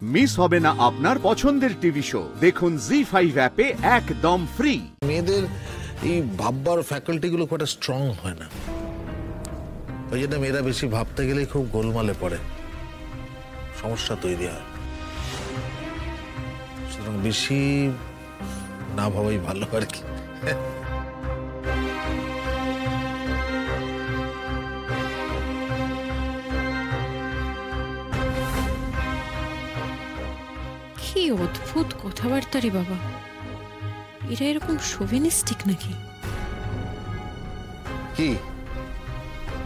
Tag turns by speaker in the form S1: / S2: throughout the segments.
S1: Miss হবে না আপনার পছন্দের টিভি শো। দেখুন জি5 অ্যাপে একদম ফ্রি।
S2: মেয়েদের এই ভাববার ফ্যাকাল্টি গুলো খুব স্ট্রং হয় না, ওই জন্য মেয়েরা বেশি ভাবতে গেলে খুব গোলমালে পড়ে, সমস্যা তৈরি হয়। সুতরাং বেশি না ভাবাই ভালো আর কি।
S3: কি অদ্ভুত কথাবার্তা রে বাবা, এরা এরকম শোভেনিস্টিক নাকি?
S2: কি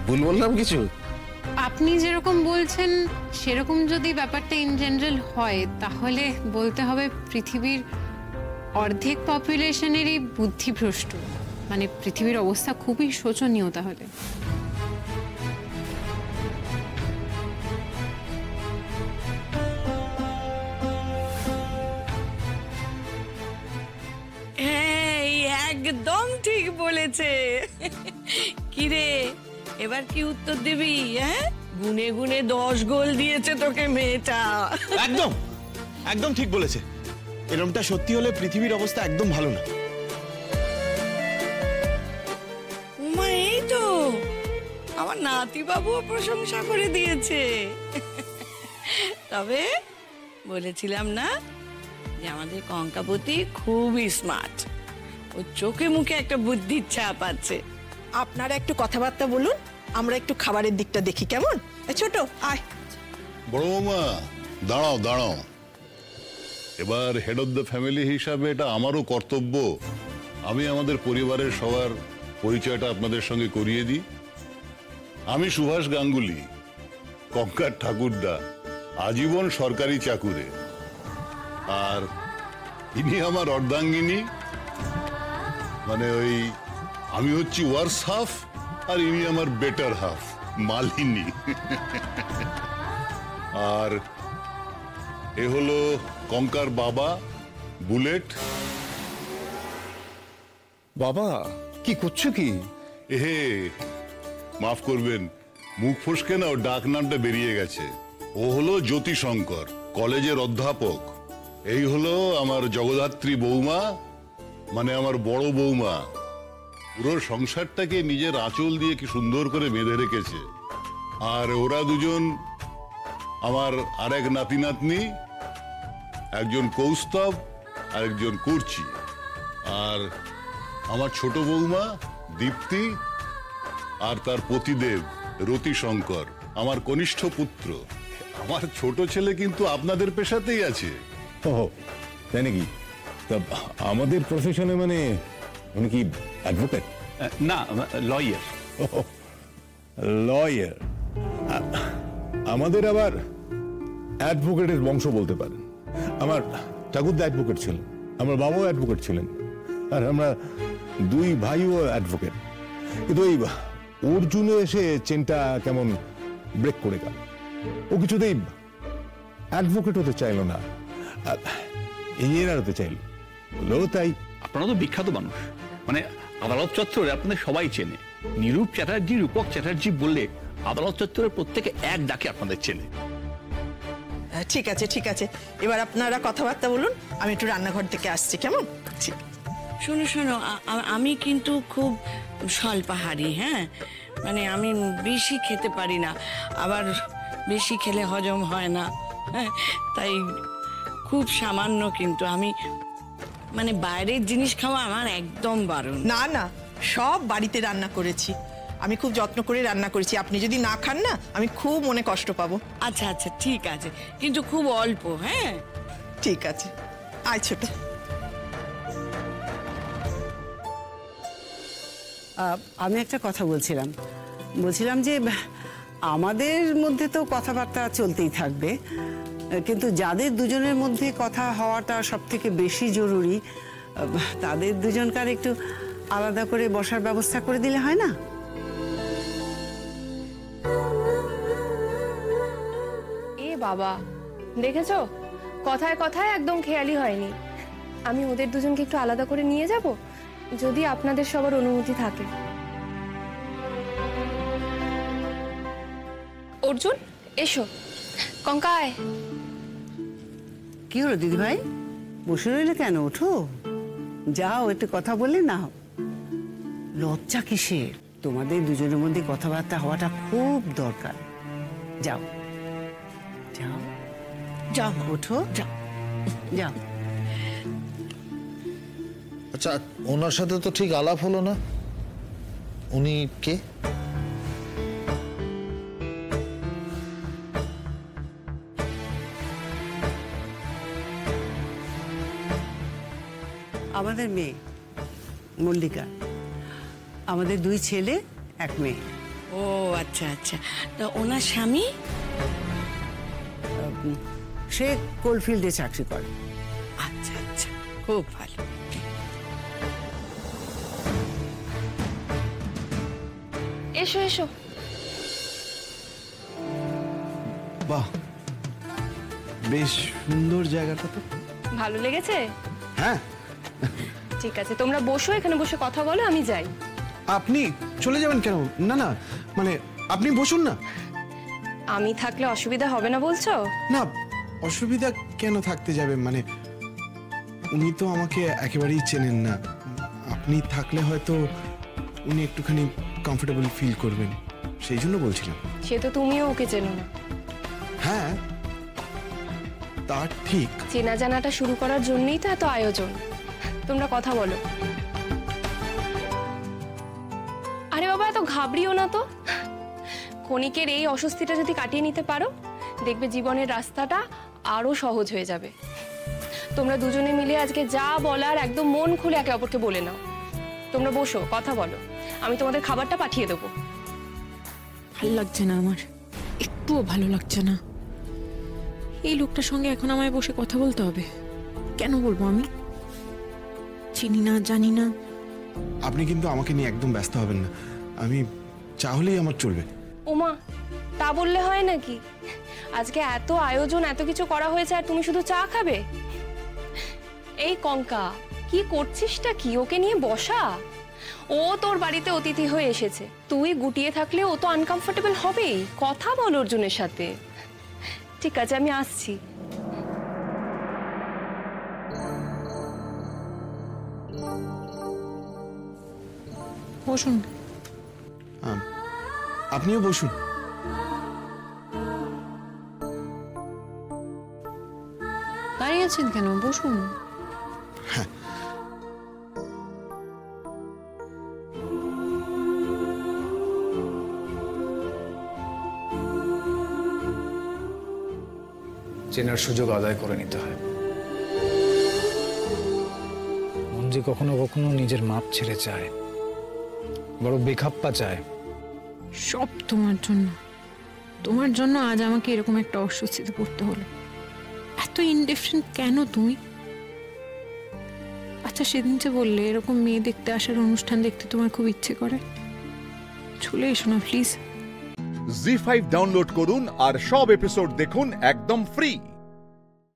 S2: ভুল বললাম কিছু?
S3: আপনি যেরকম বলছেন সেরকম যদি ব্যাপারটা ইন জেনারেল হয়, তাহলে বলতে হবে পৃথিবীর অর্ধেক পপুলেশনেরই বুদ্ধিভ্রষ্ট। মানে পৃথিবীর অবস্থা খুবই শোচনীয় তাহলে।
S4: একদম ঠিক বলেছে। কিরে এবার কি উত্তর দিবি? হ্যাঁ, গুনে গুনে 10 গোল দিয়েছে তোকে মেয়েটা।
S5: একদম একদম ঠিক বলেছে। এরকমটা সত্যি হলে পৃথিবীর অবস্থা একদম ভালো না।
S4: উমা, এই তো আমার নাতি বাবুও প্রশংসা করে দিয়েছে। তবে বলেছিলাম না যে আমাদের কঙ্কাবতী খুবই স্মার্ট, ও চোখে মুখে একটা বুদ্ধির ছাপ আছে।
S6: আপনারা একটু কথাবার্তা বলুন, আমরা একটু খাবারের দিকটা দেখি, কেমন? ছোট আয়।
S7: বড় বৌমা দাঁড়াও দাঁড়াও, এবার হেড অফ দ্য ফ্যামিলি হিসাবে এটা আমারও কর্তব্য। আমি আমাদের পরিবারের সবার পরিচয়টা আপনাদের সঙ্গে করিয়ে দিই। আমি সুভাষ গাঙ্গুলি, কঙ্কার ঠাকুরদা, আজীবন সরকারি চাকুরে। আর ইনি আমার অর্ধাঙ্গিনী, মানে ওই আমি হচ্ছি ওয়ার্স হাফ আর ইনি আমার বেটার হাফ, মালিনী। আর এ হলো কঙ্কার বাবা, বুলেট।
S8: বাবা কি করছো কি?
S7: এহে মাফ করবেন, মুখ ফসকে না ওর ডাক নামটা বেরিয়ে গেছে। ও হলো জ্যোতিশঙ্কর, কলেজের অধ্যাপক। এই হলো আমার জগদ্ধাত্রী বৌমা, মানে আমার বড় বৌমা। পুরো সংসারটাকে নিজের আঁচল দিয়ে কি সুন্দর করে বেঁধে রেখেছে। আর ওরা দুজন আমার আরেক নাতি নাতনি, একজন কৌস্তব আর একজন কুর্চি। আর আমার ছোট বৌমা দীপ্তি আর তার পতিদেব রতিশঙ্কর, আমার কনিষ্ঠ পুত্র। আমার ছোট ছেলে কিন্তু আপনাদের পেশাতেই আছে।
S8: ও তাই নাকি? তা আমাদের প্রফেশনে মানে উনি কি অ্যাডভোকেট?
S5: না, লয়ার।
S8: লয়ার। আমাদের আবার অ্যাডভোকেটের বংশ বলতে পারেন। আমার ঠাকুরদা অ্যাডভোকেট ছিলেন, আমার বাবাও অ্যাডভোকেট ছিলেন, আর আমরা দুই ভাইও অ্যাডভোকেট। কিন্তু ওই অর্জুনে এসে চেনটা কেমন ব্রেক করে গেল। ও কিছুতেই অ্যাডভোকেট হতে চাইল না, ইঞ্জিনিয়ার হতে চাইল, হলো তাই।
S9: আপনারা তো বিখ্যাত মানুষ, মানে আদালত চত্বরে আপনাদের সবাই চেনে। নিরূপ চ্যাটার্জি, রূপক চ্যাটার্জি বললে আদালত চত্বরের প্রত্যেকে এক ডাকে আপনাদের চেনে।
S6: ঠিক আছে ঠিক আছে, এবার আপনারা কথাবার্তা বলুন, আমি একটু রান্নাঘর থেকে আসছি, কেমন? ঠিক।
S4: শোনো শোনো, আমি কিন্তু খুব স্বল্পাহারী। হ্যাঁ, মানে আমি বেশি খেতে পারি না, আবার বেশি খেলে হজম হয় না। হ্যাঁ, তাই খুব সামান্য, কিন্তু আমি মানে বাইরের জিনিস খাওয়া আমার একদম বারণ।
S6: না না, সব বাড়িতে রান্না করেছি, আমি খুব যত্ন করে রান্না করেছি। আপনি যদি না খান না, আমি খুব মনে কষ্ট পাবো।
S4: আচ্ছা আচ্ছা ঠিক আছে, কিন্তু খুব অল্প। হ্যাঁ
S6: ঠিক আছে, আয় ছোট।
S10: আমি একটা কথা বলছিলাম যে আমাদের মধ্যে তো কথাবার্তা চলতেই থাকবে, কিন্তু যাদের দুজনের মধ্যে কথা হওয়াটা সব থেকে বেশি জরুরি, তাদের দুজনকার একটু আলাদা করে বসার ব্যবস্থা করে দিলে হয় না?
S11: এ বাবা, দেখেছো কথায় কথায় একদম খেয়ালি হয়নি। আমি ওদের দুজনকে একটু আলাদা করে নিয়ে যাব, যদি আপনাদের সবার অনুমতি থাকে। অর্জুন এসো, কঙ্কায়।
S10: কি হলো দিদিভাই, বসে রইলে কেন? ওঠো, যাও একটু কথা বলে নাও। লজ্জা কিসের? তোমাদের দুজনের মধ্যে কথাবার্তা হওয়াটা খুব দরকার। যাও যাও
S4: যাও
S10: ওঠো,
S4: যাও।
S10: যাও।
S2: আচ্ছা, ওনার সাথে তো ঠিক আলাপ হলো না। উনি কে?
S10: আমাদের মেয়ে মল্লিকা, আমাদের 2 ছেলে 1 মেয়ে।
S4: ও আচ্ছা আচ্ছা, তো ওনার স্বামী?
S10: সে কোলফিল্ডে চাকরি করে।
S4: আচ্ছা আচ্ছা, খুব ভালো।
S11: এসো এসো।
S5: বাহ, বেশ সুন্দর জায়গাটা তো।
S11: ভালো লেগেছে?
S5: হ্যাঁ।
S11: ঠিক আছে, তোমরা বসো, এখানে বসে কথা বলো, আমি যাই।
S5: আপনি চলে যাবেন কেন? না না, মানে আপনি বসুন না।
S11: আমি থাকলে অসুবিধা হবে না বলছো?
S5: না, অসুবিধা কেন থাকতে যাবে? মানে উনি তো আমাকে একেবারেই চেনেন না। আপনি থাকলে হয়তো উনি একটুখানি কমফোর্টেবল ফিল করবেন, সেই জন্য বলছিলাম।
S11: সে তো তুমিও ওকে চেনো না।
S5: হ্যাঁ, তা ঠিক।
S11: চেনা জানাটা শুরু করার জন্যই তো এত আয়োজন। তোমরা কথা বলো। আরে বাবা, এত ঘাবড়িও না তো। ক্ষণিকের এই অস্বস্তিটা যদি কাটিয়ে নিতে পারো, দেখবে জীবনের রাস্তাটা আরো সহজ হয়ে যাবে। তোমরা দুজনে মিলে আজকে যা বলার একদম মন খুলে একে অপরকে বলে নাও। তোমরা বসো, কথা বলো, আমি তোমাদের খাবারটা পাঠিয়ে দেবো।
S3: ভালো লাগছে না আমার, একটুও ভালো লাগছে না। এই লোকটার সঙ্গে এখন আমায় বসে কথা বলতে হবে। কেন বলবো? আমি চিনি না, জানি না।
S5: আপনি কিন্তু আমাকে নিয়ে একদম ব্যস্ত হবেন না। আমি চা হলেই আমার চলবে।
S11: ওমা, তা বললে হয় নাকি? আজকে এত আয়োজন, এত কিছু করা হয়েছে, আর তুমি শুধু চা খাবে? এই কঙ্কা, কি করছিসটা কি? ওকে নিয়ে বসা। ও তোর বাড়িতে অতিথি হয়ে এসেছে, তুই গুটিয়ে থাকলে ও তো আনকমফোর্টেবল হবেই। কথা বল অর্জুনের সাথে। ঠিক আছে, আমি আসছি।
S3: বসুন।
S5: আপনিও বসুন।
S3: দাঁড়িয়ে আছেন কেন? বসুন।
S12: চেনার সুযোগ আদায় করে নিতে হয়। মন যে কখনো কখনো নিজের মাপ ছেড়ে চায়, বড় বেখাপ্পা চায়।
S3: সব তোমার জন্য। তোমার জন্য আজ আমাকে এরকম একটা অস্বস্তিতে পড়তে হলো। এত ইনডিফারেন্ট কেন তুমি? আচ্ছা, সেদিন যে বললে এরকম মেয়ে দেখতে আসার অনুষ্ঠান দেখতে তোমার খুব ইচ্ছে করে, চলে এসো না প্লিজ।
S1: জি5 ডাউনলোড করুন আর সব এপিসোড দেখুন একদম ফ্রি।